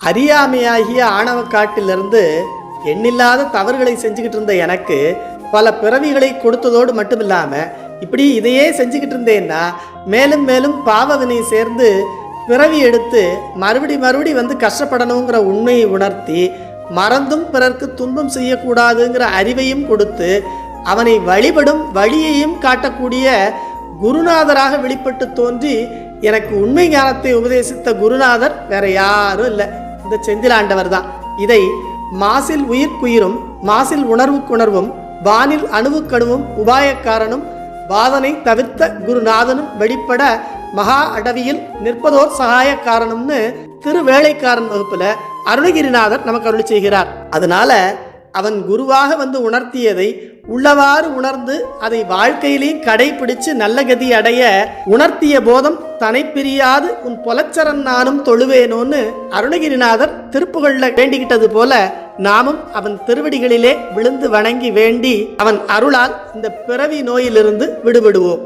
அறியாமையாகிய ஆணவ காட்டிலிருந்து எண்ணில்லாத தவறுகளை செஞ்சுக்கிட்டு இருந்த எனக்கு பல பிறவிகளை கொடுத்ததோடு மட்டும் இல்லாமல் இப்படி இதையே செஞ்சுக்கிட்டு இருந்தேன்னா மேலும் மேலும் பாவவினை சேர்ந்து பிறவி எடுத்து மறுபடி வந்து கஷ்டப்படணுங்கிற உண்மையை உணர்த்தி மறந்தும் பிறர்க்கு துன்பம் செய்யக்கூடாதுங்கிற அறிவையும் கொடுத்து அவனை வழிபடும் வழியையும் காட்டக்கூடிய குருநாதராக வெளிப்பட்டு தோன்றி எனக்கு உண்மை ஞானத்தை உபதேசித்த குருநாதர் வேற யாரும் இல்லை, இந்த செந்திலாண்டவர் தான். இதை மாசில் உயிர்க்குயிரும் மாசில் உணர்வுக்குணர்வும் வானில் அணுவுக்கணுவும் உபாயக்காரனும் வாதனை தவிர்த்த குருநாதனும் வெளிப்பட மகா அடவியில் நிற்பதோர் சகாயக்காரனும்னு திருவேளைக்காரன் வகுப்புல அருணகிரிநாதர் நமக்கு அருளி செய்கிறார். அதனால அவன் குருவாக வந்து உணர்த்தியதை உள்ளவாறு உணர்ந்து அதை வாழ்க்கையிலையும் கடைபிடிச்சு நல்ல கதி அடைய உணர்த்திய போதம் தனை பிரியாது உன் பொலச்சரன் நானும் தொழுவேனோன்னு அருணகிரிநாதர் திருப்புகள்ல வேண்டிக்கிட்டது போல நாமும் அவன் திருவடிகளிலே விழுந்து வணங்கி வேண்டி அவன் அருளால் இந்த பிறவி நோயிலிருந்து விடுபடுவோம்.